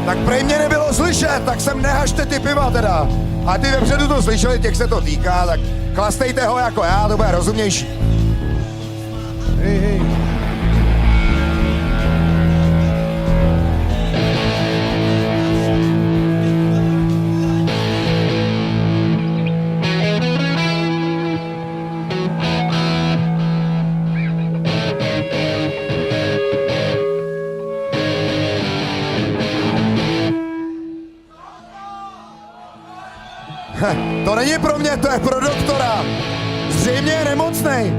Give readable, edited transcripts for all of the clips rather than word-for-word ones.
Tak prej mě nebylo slyšet, tak sem nehažte ty piva teda. A ty vepředu to slyšeli, těch se to týká, tak klastejte ho jako já, to bude rozumnější. Hej, hej. To není pro mě, to je pro doktora. Zřejmě je nemocnej.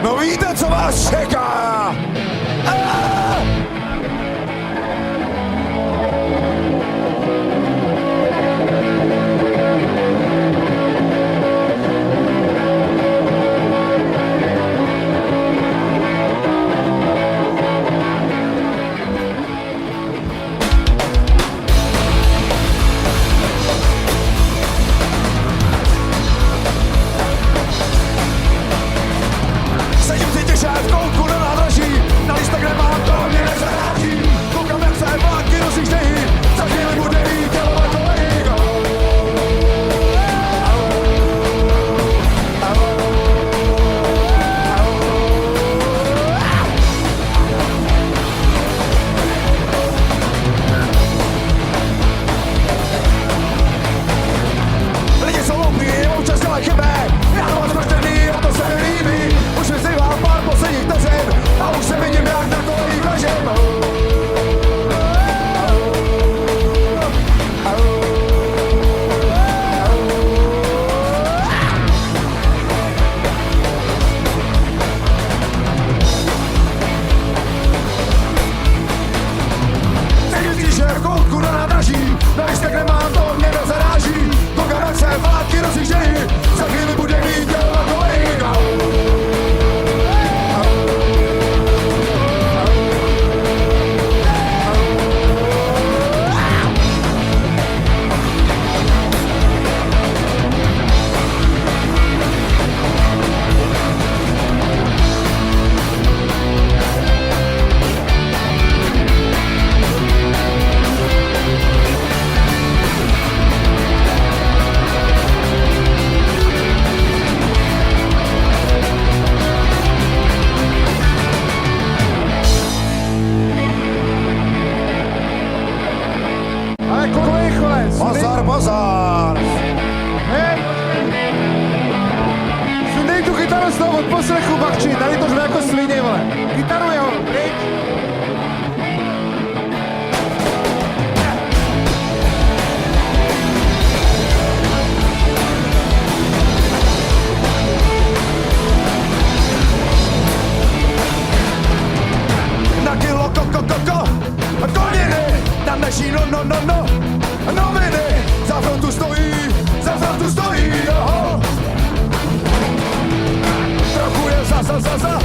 No víte, co vás čeká? Sedím si těšet v koutku na nádraží, na lístek nemám, to mě nezaráží. Koukám, jak se vláky rozjíždějí, za chvíli bude jít dělové kolejí. Lidi jsou loupí, občas dělají chyby, já to mám zmaštený a to se mi líbí. Už mi zbývá pár posledních vteřin a už se vidím, jak na kolejích ležím. Sedím si tiše v koutku na nádraží, na lístek nemám, to mě nezaráží. Koukám, jak se vláky rozjíždějí, za chvíli bude mít dělovat kolejí. Ale kurva rychle. Pozor, pozor! Hej. Sundej tu kytaru z toho odposlechu, bakči, tady to řve jako svině, vole. Kytaru jeho, pryč. Na kilo koniny, na dnešní no, noviny, za frontu stojí, joho. Trochu je za,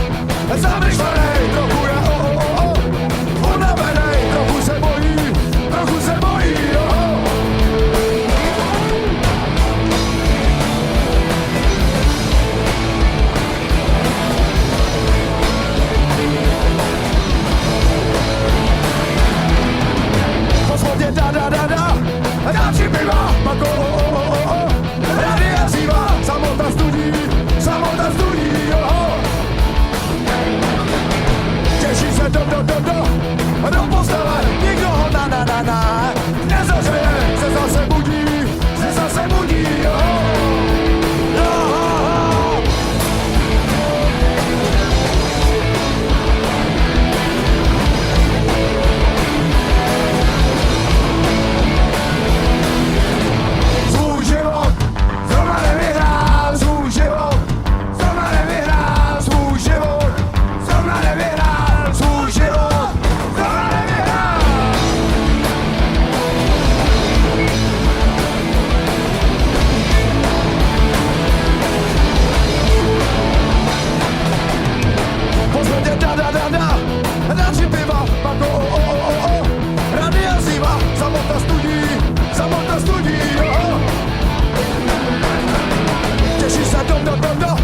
pravda,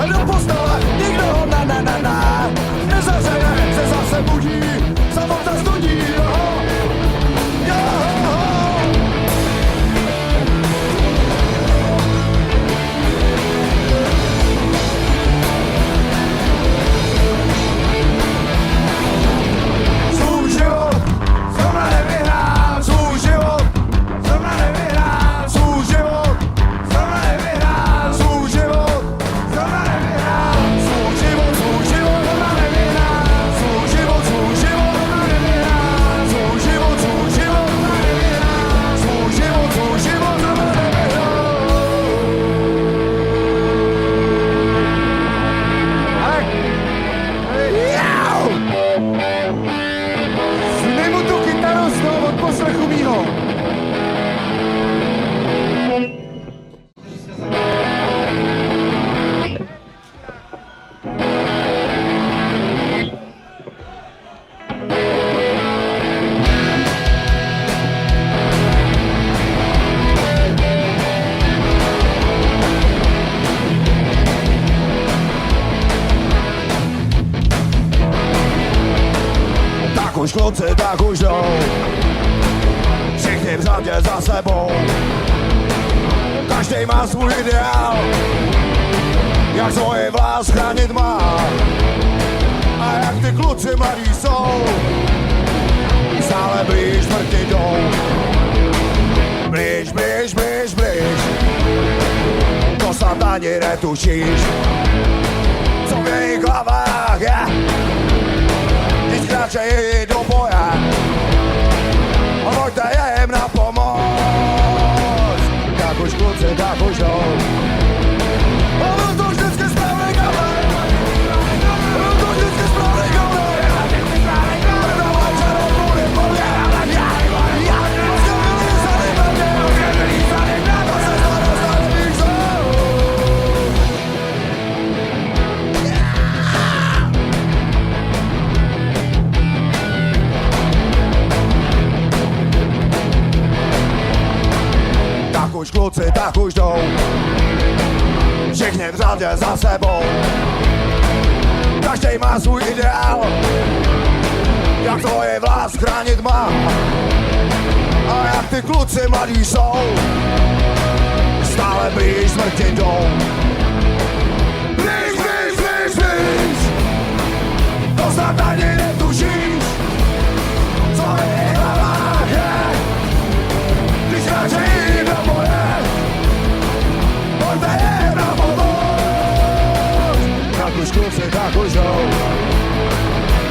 do postele, nikdo ho na, nezahřeje, se zase budí, samota studí, joho. Svůj život, zrovna nevyhrál, svůj život, zrovna nevyhrál, svůj život, zrovna nevyhrál, svůj život, zrovna nevyhrál, svůj život, zrovna nevyhrál, svůj život, zrovna nevyhrál, svůj život, zrovna nevyhrál, svůj život, zrovna nevyhrál. Dej mu tu kytaru z toho odposlechu mýho. Tak už kluci, tak už jdou, všichni v řadě za sebou. Každý má svůj ideál, jak svoji vlast chránit má. A jak ty kluci mladí jsou, stále blíž smrti jdou. Blíž, blíž, blíž, blíž, to snad ani netušíš, co v jejich hlavách je. Když kráčejí do boje a pojďte jim na pomoc. Tak už kluci, tak už jdou. A byl to vždycky správný gavej, byl to vždycky správný gavej. Prdala čerou kvůli plně, já skvělý zaným na to se stane víc. Tak už kluci, tak už jdou, všichni v řadě za sebou. Každý má svůj ideál, jak tvoji vlast chránit má. A jak ty kluci mladí jsou, stále blíž smrti jdou. Blíž, blíž, blíž, blíž, to snad ani netušíš, co v jejich hlavách je. Když kráčejí do boje, pojďte jim na pomoc. Tak už kluci, tak už jdou.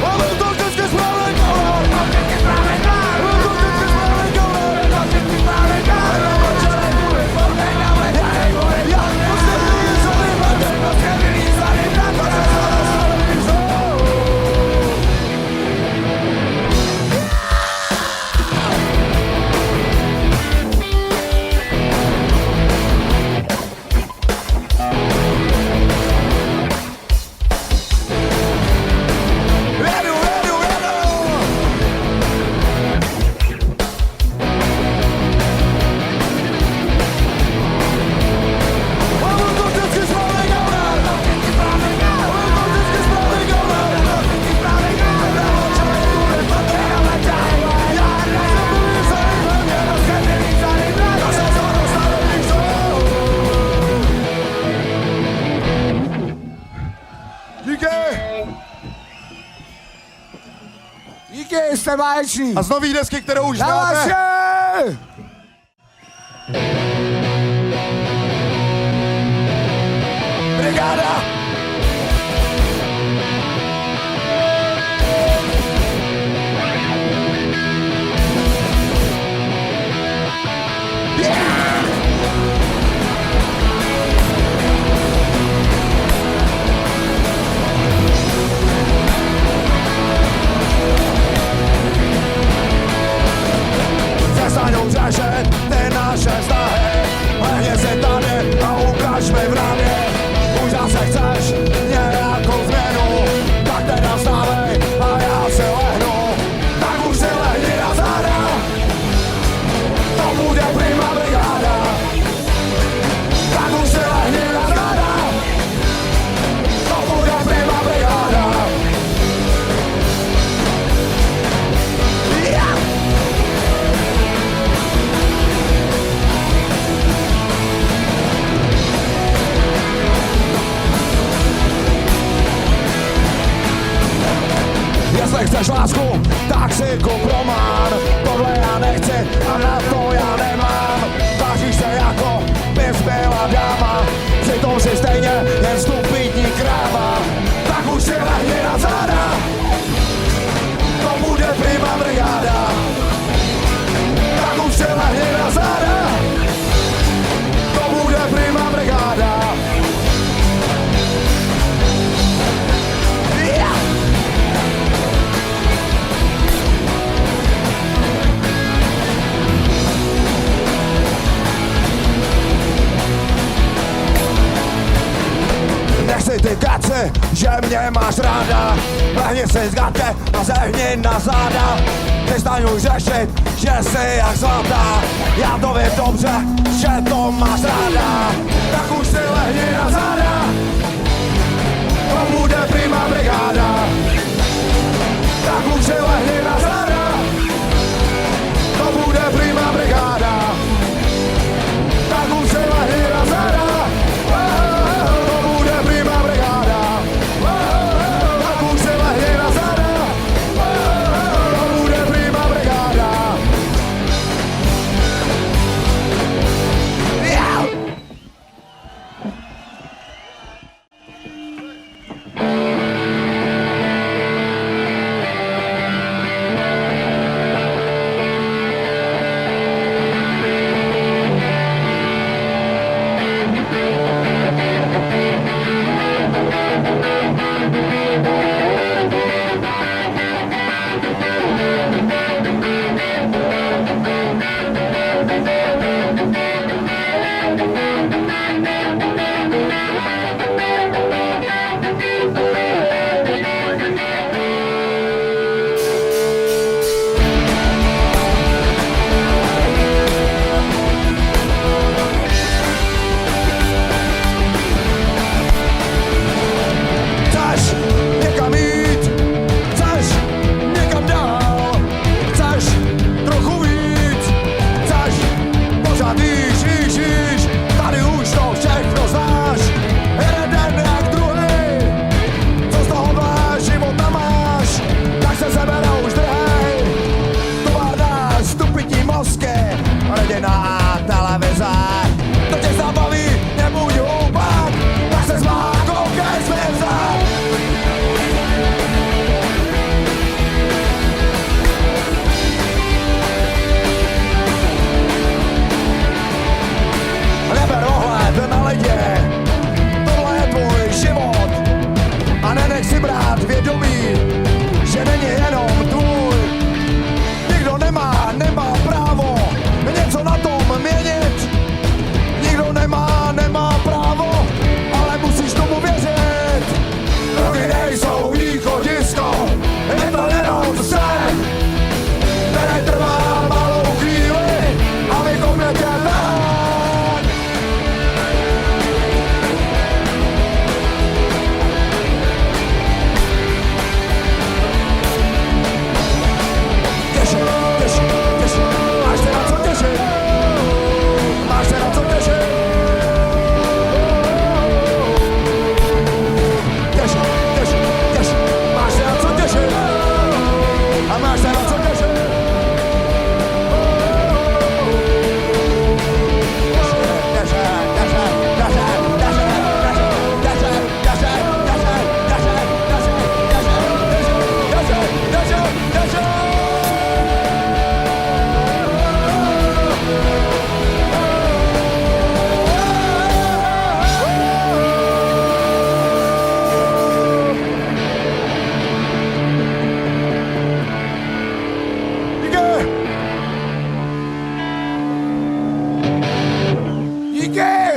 A byl to vždycky správný gavej, byl to vždycky správný gavej, byl to vždycky správný gavej. Já skvělý zaným na to se stane víc. Díky, jste báječní. A z nový desky, kterou už Na znáte. vaše! Brigáda! Přestaňou řešit ty naše vztahy, lehně si tady a ukaž mi v rámě, už zase chce chceš lásku, tak si kup román. Tohle já nechci a na to já nemám. Tváříš se jako bys byla dáma, přitom si stejně jen stupidní kráva. Tak už si lehni na záda, to bude prima brigáda. Tak už si lehni na záda, to bude prima brigáda. Nechci ty kaci, že mě máš ráda. Lehni si z gatě a zehni na záda. Přestaň už řešit, že jsi jak zlatá. Já to vím dobře, že to máš ráda. Tak už si lehni na záda, to bude prima brigáda. Tak už si lehni na záda, to bude prima brigáda. Tak už si lehni na záda,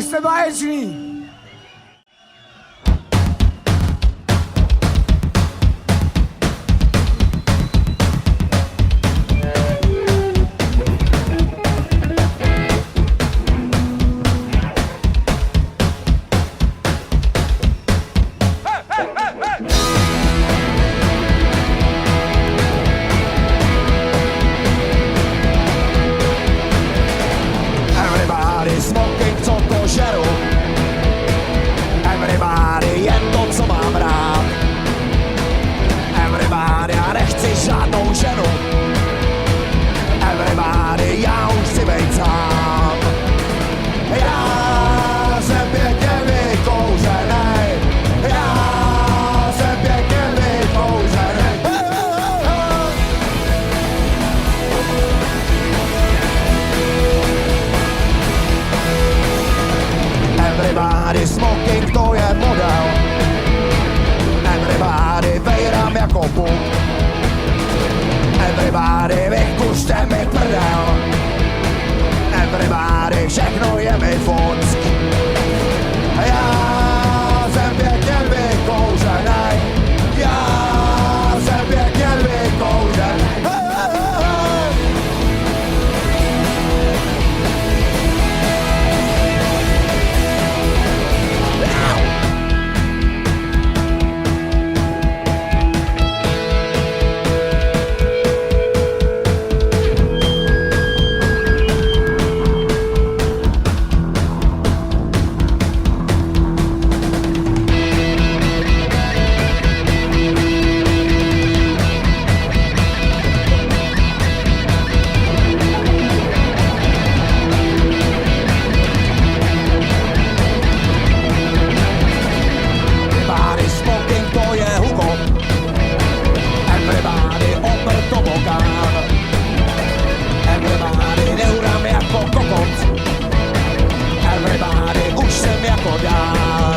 jste báječný. Everybody smoking, co to žeru. Everybody smoking, to je model. Everybody vejram jako puk. Everybody vykuřte mi prdel. Everybody všechno je mi fuck. Já jsem pěkně vykouřenej. Já jsem pěkně vykouřenej. Everybody smoking, to je hugo. Everybody opr tobogán. Everybody neurám jako kokot. Everybody už jsem jako dán.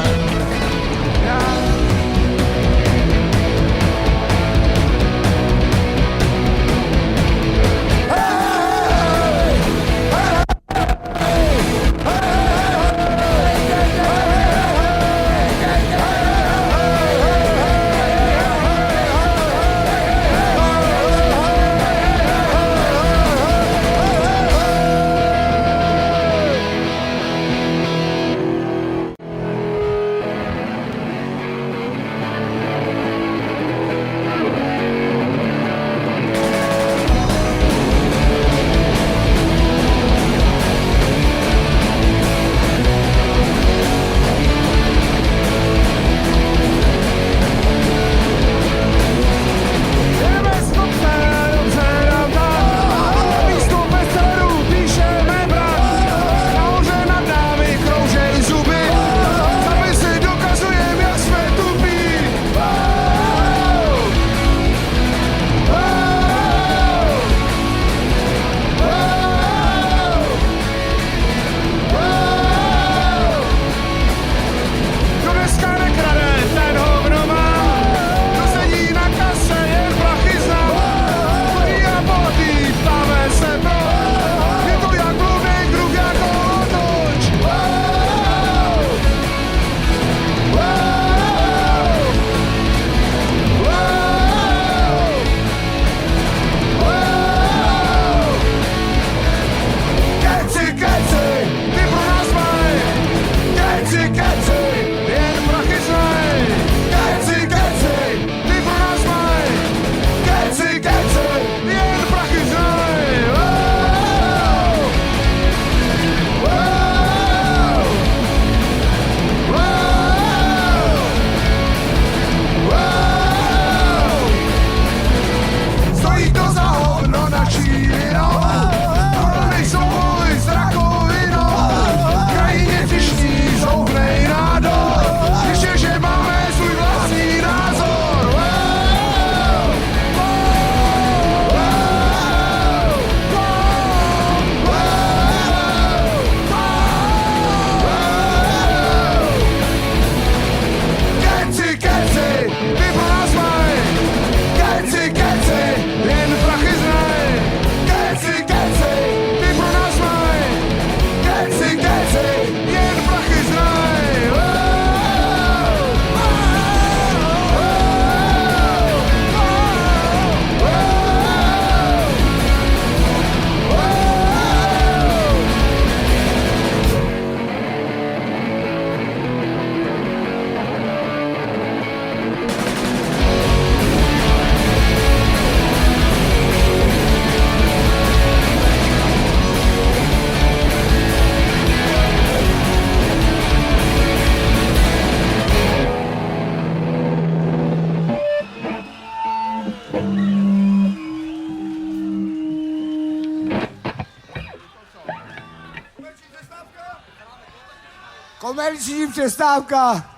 Komerční přestávka.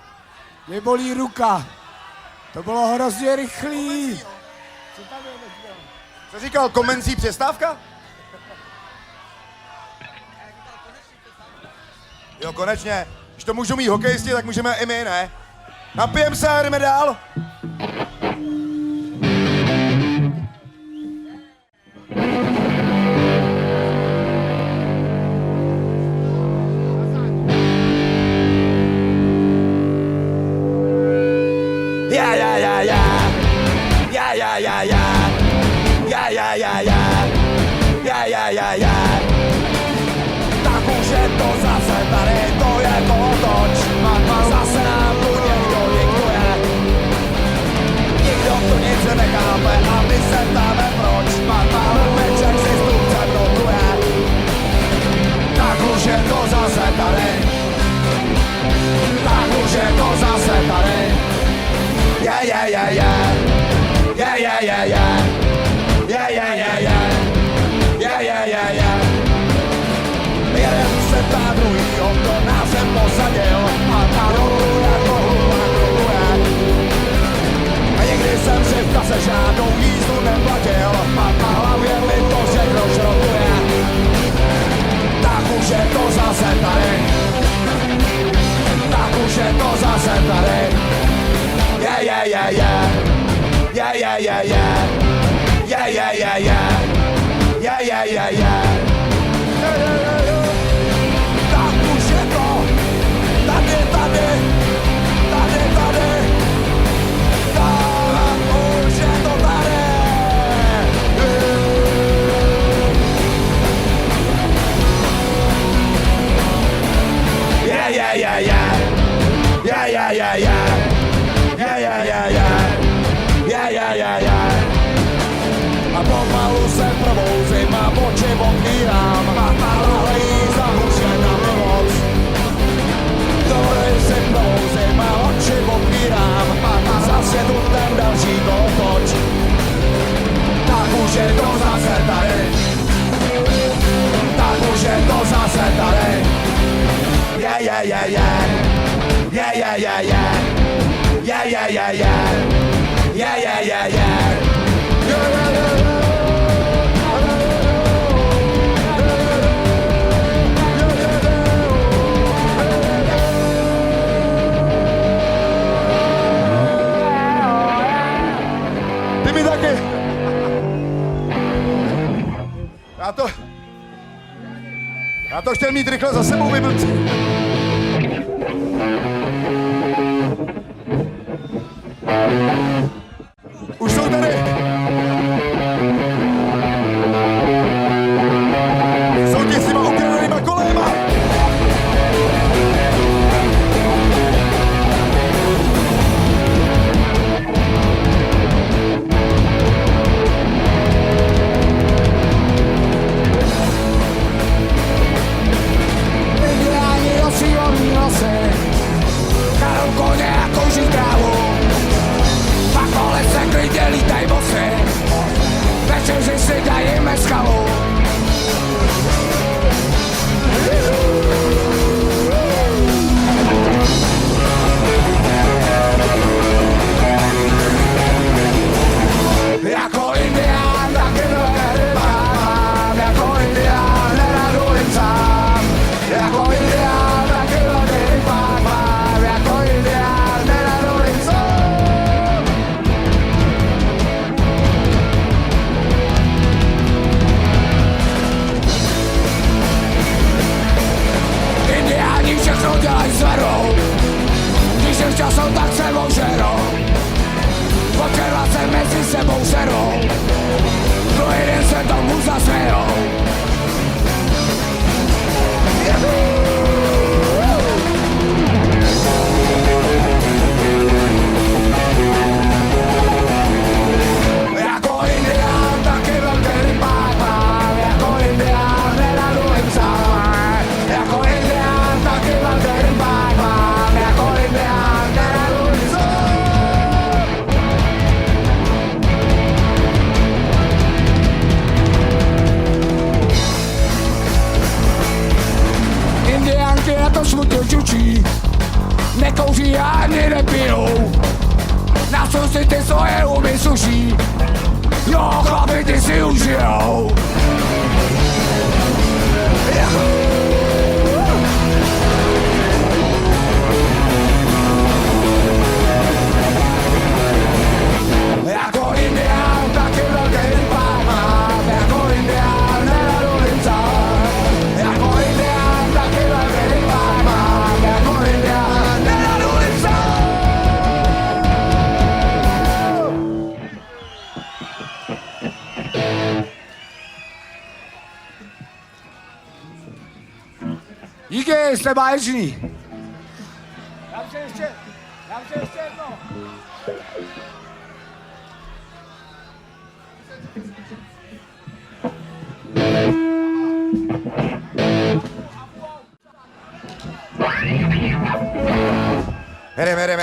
Mě bolí ruka. To bylo hrozně rychlý. Co říkal, komencí přestávka? Jo, konečně. Když to můžou mít hokejisti, tak můžeme i my, ne? Napijem se a jdeme dál. Ja, ja, ja, ja. Ja, ja, ja, ja. Ja, ja, ja, ja. Ja, ja, ja, ja. Tak už je to zase tady, to je kolotoč. Zase nám tu někdo diktuje. Nikdo tu nic nechápe a my se ptáme proč. Večer si stupcem notuje. Tak už je to zase tady. Tak už je to zase tady. Ja, ja, ja, ja. Ja, ja, ja, ja. Ja, ja, ja, ja. Ja, ja, ja, ja. Jeden se ptá druhýho, kdo nás sem posadil. A ta rotuje jako hula krokuje. A někdy jsem si v kase žádnou jízdu neplatil. A na hlavě mi to všechno šrotuje. Tak už je to zase tady. Tak už je to zase tady. Ja, ja, ja, ja. Ja, ja, ja, ja. Ja, ja, ja, ja. Ja, ja, ja, ja. Tak už je to. Tady, tady. Tady, tady. Tak už je to tady. Ja, ja, ja, ja. Ja, ja, ja, ja. Ja, ja, ja, ja. Ja, ja, ja, ja. A pomalu se probouzím a oči otvírám. A hlejí zahušená moc. Dovolím si probouzím a oči otvírám. A zase tu ten další kolotoč. Tak už je to zase tady. Tak už je to zase tady. Ja, ja, ja, ja. Ja, ja, ja, ja. Ja, ja, ja, ja. Ja, ja, ja, ja. Ja, ja, ja, ja. Ty mi taky. Já to chtěl mít rychle za sebou, vyblbci. Už jsou tady. Jsou ti s těma ukradenýma koléma. Ideální osílový nosy, karou koně a kouří trávu. Pak kole se klidně lítaj bosy, večeři si dajíme skalu. Jako indián taky nerybám, jako indián neradujem sám. Jako indián taky nerybám, jako indián neradujem sám. Indiáni všechno dělají s verou, když je časou, tak se ožerou. Počerva se mezi sebou žerou, druhý den se tomu zasmějou. Jako indián taky velký rybák mám, jako indián neradujem sám. Jako indián taky velký rybák mám, jako indián neradujem sám. Indiánky na to smutně čučí, nekouří ani nepijou. Na co si ty svoje umy suší, jo chlapi ty si užijou. jste báječní. Dám se ještě jedno. Mere.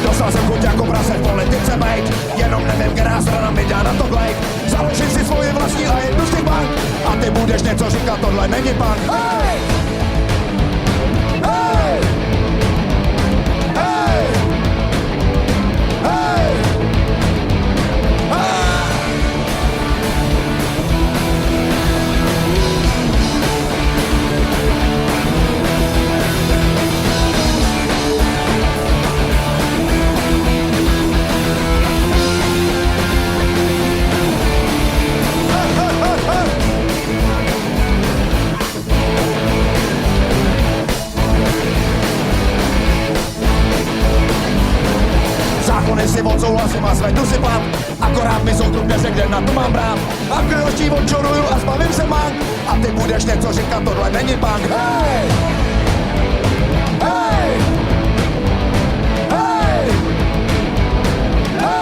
Dostal jsem chuť jako prase v politice bejt, jenom nevím, která strana mi dá na to glejt. Založím si svoji vlastní a jednu z těch bank a ty budeš něco říkat, tohle není punk. Hej! Hej! Hej! Hej! Zákony si odsouhlasím a zvednu si plat, akorát mi soudruh neřekne, na to mám brát. A v krylostí odčoruju a zbavím se mank a ty budeš něco říkat, tohle není punk. Hej! Hej! Hej! Hej!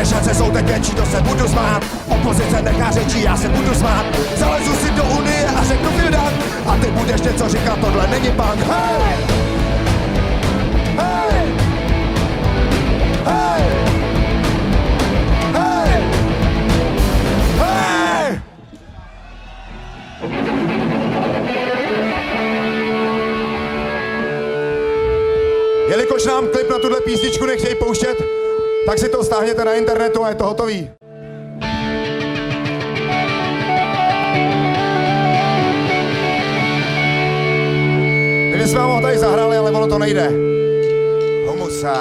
Šance jsou teď větší, to se budu smát. Opozice nechá řečí, já se budu smát. Zalezu si do Unie a řeknu vydat. A ty budeš něco říkat, tohle není punk. Hej! Hej! Hej! Hej! Hej! Jelikož nám klip na tuhle písničku nechtějí pouštět, tak si to stáhněte na internetu a je to hotový. My jsme vám ho tady zahrali, ale ono to nejde. Humusa.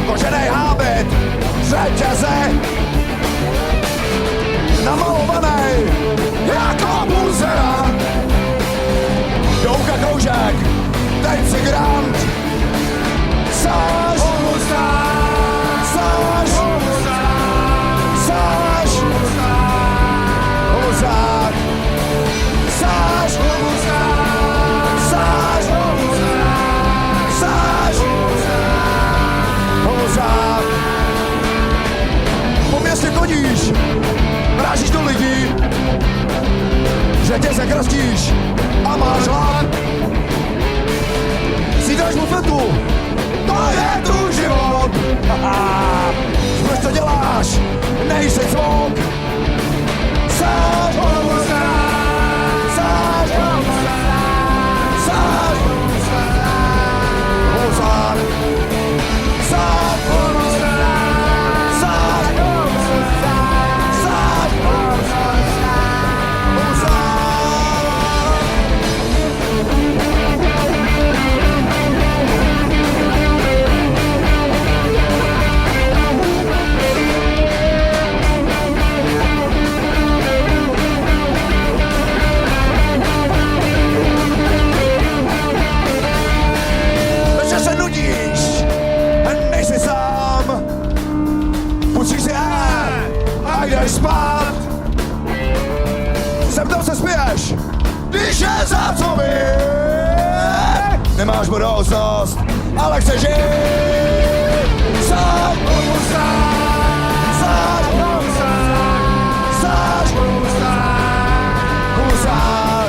Koženej hábit, řetěze, namalovanej jako buzera. Douka kroužek, teď si grant, sáš, sáš, sáš, huzák, sáš, sáš, sáš, huzák. Po městě chodíš, mrážíš do lidí, že tě se krastíš a máš hlad. Zídáš bufetu, to je tu život. Proč to děláš, nejsi zvuk. Sáš, sáš, sáš, huzák, sáš, jdeš spát. Se mnou se spěš, když je za co nemáš budoucnost, ale chceš žít. Sáď, sáď, sáď, sáď,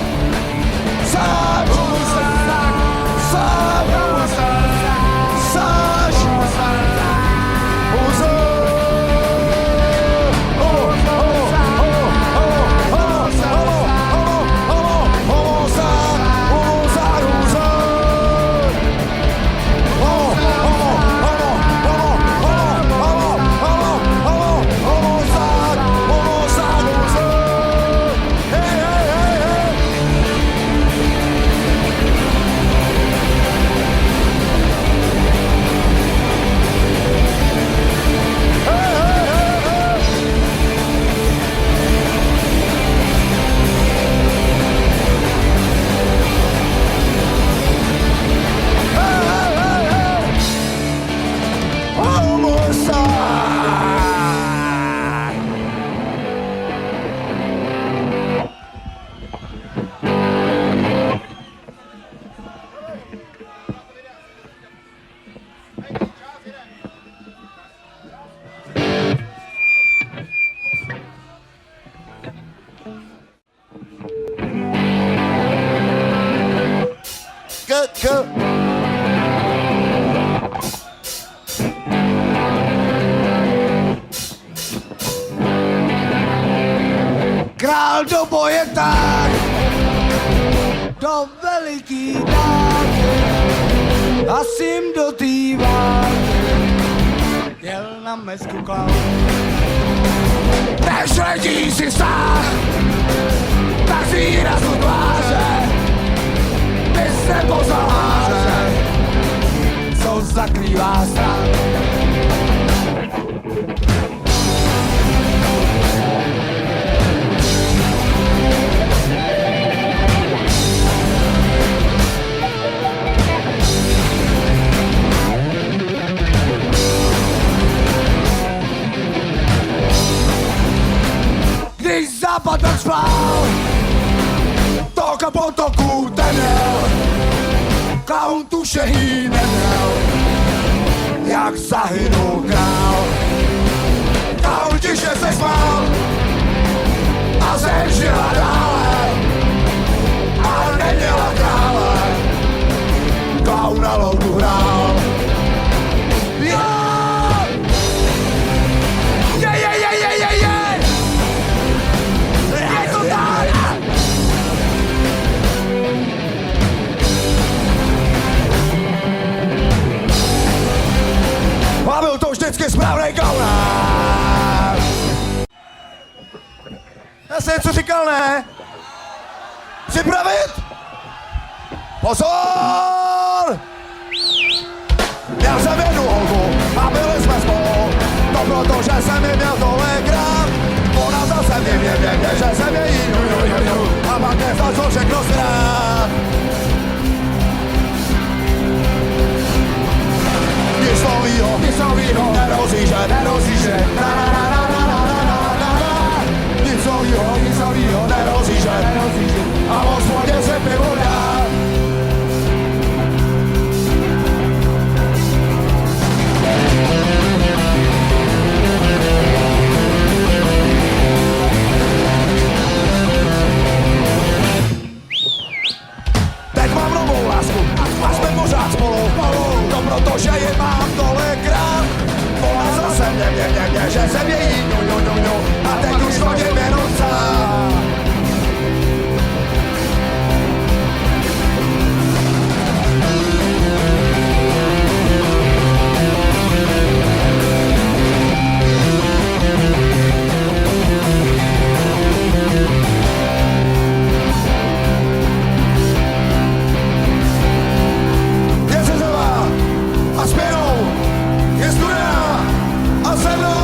Král do boje tak, do veliký dák, a sim do tývá, jel na mesku klav. Než letí si stát, tak si výrazu tváře, ty se pozaháře, co zakrývá strach. Když západ tak spál, tok a potoku tenel, klaun tu šehý neměl, jak zahynul král. Klaun tiše se smál a zem žila dále, ale neměla krále, klaun na loudu hrál. A byl to vždycky správnej kaunár. Já jsem něco říkal, ne? Připravit? Pozor! Měl jsem jednu holku a byli jsme spolu. To proto, že jsem ji měl tolekrát. Ona zase mě, že jsem její a pak mě zase všechno zrát. Nic novýho, nerozíže, na na na na na na na na na. Nic novýho, nerozíže, a v hospodě se pivo dá. Teď mám novou lásku a jsme pořád spolu. To proto, že je mám tolekrát. Ona zase mě, že jsem její a teď už chodím jenom sám. Je řezová a spěnou, je studená a se mnou.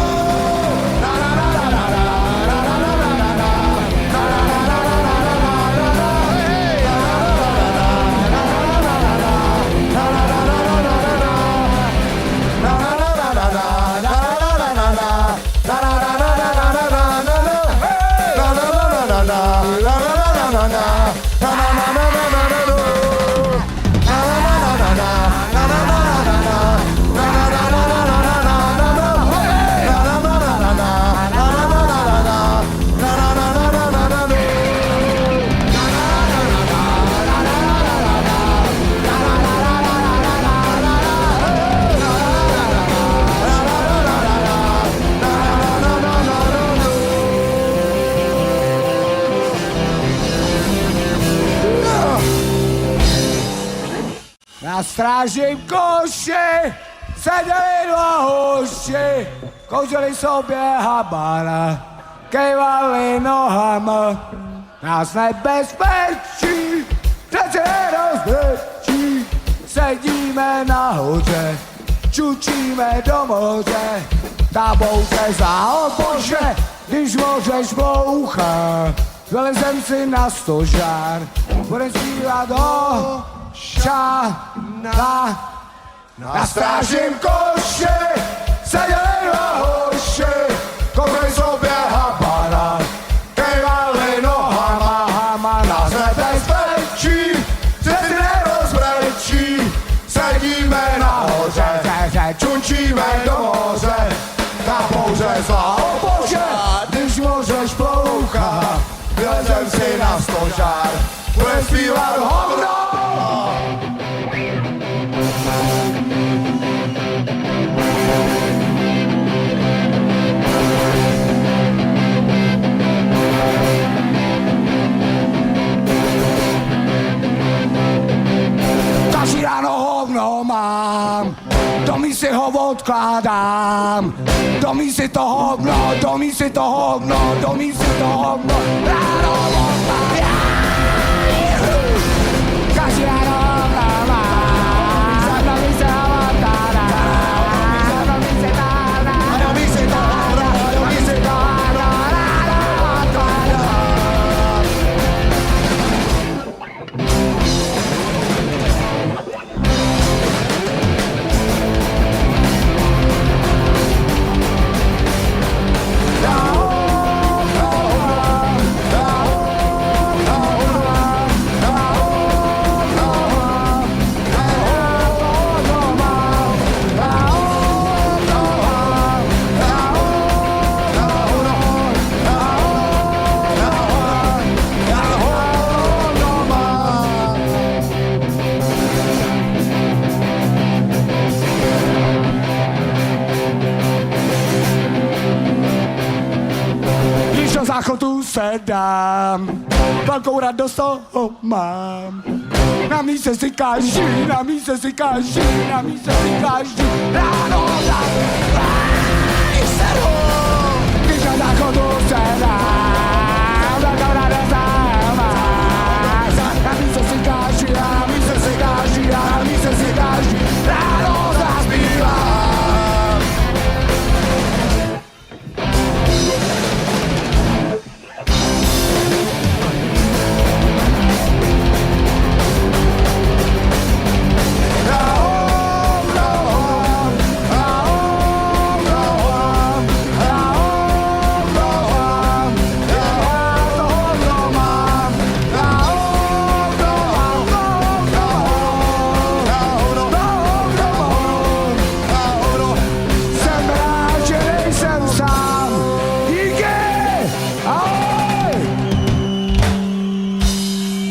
Na strážím koši seděli dva hoši, kouřili sobě habana, kejvali nohama. Nás nebezpečí, přece nerozbrečí, sedíme nahoře, čučíme do moře, ta bouře za obože, když mořeš bouchá. Vylezem si na stožár, budem zpívat do šána. Na strážím koši seděli dva hoši, kouřili sobě habana, kejvali nohama. Nás nebezpečí, přeci nerozbrečí, sedíme nahoře, čunčíme do moře, ta bouře zlá obože, když mořeš plouchá. Vylezem si na stožár, budem zpívat hovno. ho odkládám. Do mísy to hovno, do mísy to hovno, do mísy to hovno. Ráno odkládám. Každý ráno odkládám. Do mísy odkládám. Do mísy odkládám. Do mísy odkládám. Do mísy odkládám. Ráno odkládám. Když do záchodu se dám, velkou radost toho mám. Na míse si každý, na míse si každý, na míse si každý. Ráno když do záchodu se dám, velkou radost toho mám. Na míse si každý, na míse si každý, na míse si každý. Ráno zaspívám.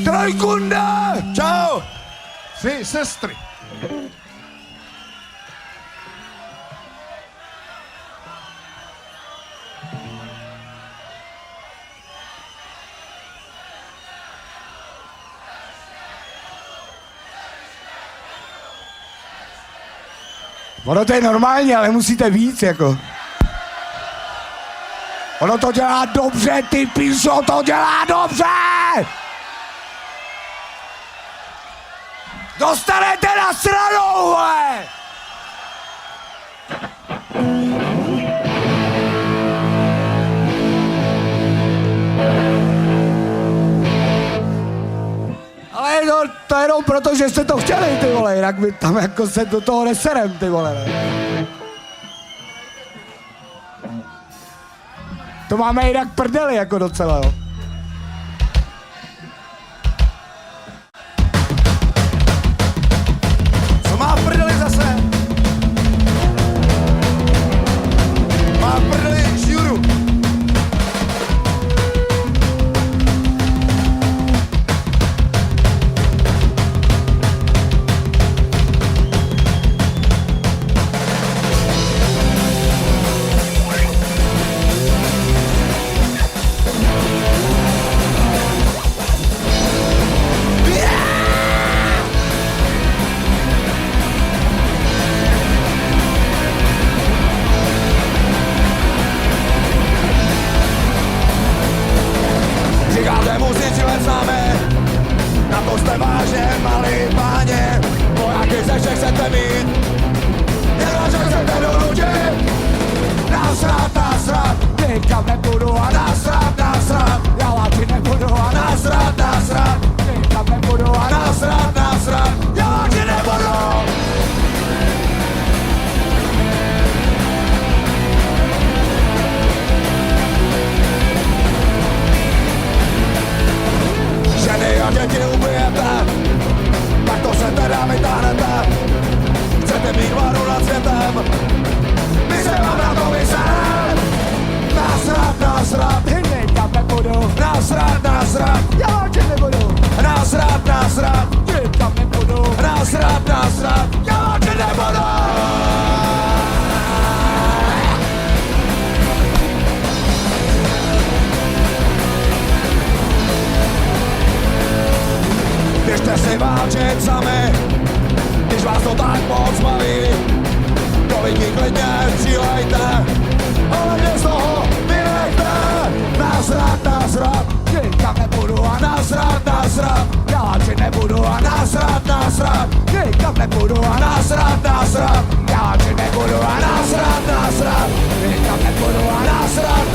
Trojkunda! Čau! Tři sestry. Ono to je normální, ale musíte víc, jako. Ono to dělá dobře, ty píšo, to dělá dobře! Dostanete na stranu, vole! Ale to jenom proto, že jste to chtěli, ty vole, jinak my tam jako se do toho neserem, ty vole, ne? To máme jinak prdeli, jako docela, jo. Co má v prdeli zase? Má v prdeli žuru. Říkáte muzici len známe, na to jste vážně malý páně. Vojáky ze všech chcete mít, jenom že chcete donutit. Nasrat, nasrat, nikam nepůjdu a nasrat, nasrat. Já váči nebudu a nasrat, nasrat, nikam nepůjdu a nasrat, nasrat. Já váči nebudu. Ženy a děti ubijete, tak to se teda vytáhnete. Chcete mít vládu nad světem, my se vám na to vyserem. Nasrat, nasrat, Nikam nepůjdu, nasrat, nasrat, já váči nebudu, nasrat, nasrat, nikam nepůjdu. nasrat, nasrat, já váči nebudu. Běžte si váčet sami, když vás to tak moc baví. Do lidi klidně střílejte, ale mě z toho vynechte. Nasrat, nikam nebudu a nasrat, já ti nebudu a nasrat, nikam nebudu a nasrat, já ti nebudu a nasrat, nikam nebudu a nasrat,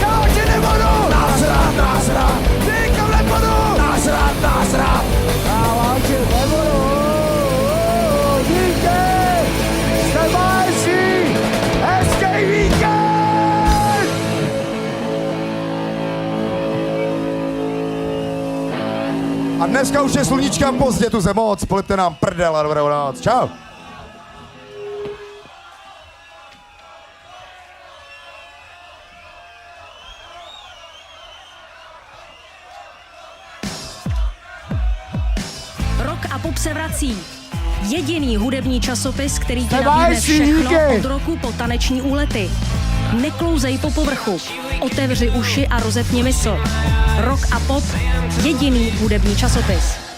já ti nebudu nasrat, nikam nebudu nasrat, já ti nebudu. Díky, jste váží, hezký víkend! A dneska už je sluníčka pozdě, tu se moc, polipte nám prdel a dobrou noc. Čau. Rock a pop se vrací. Jediný hudební časopis, který ti nabídne všechno od roku po taneční úlety. Neklouzej po povrchu. Otevři uši a rozepni mysl. Rock a pop. Jediný hudební časopis.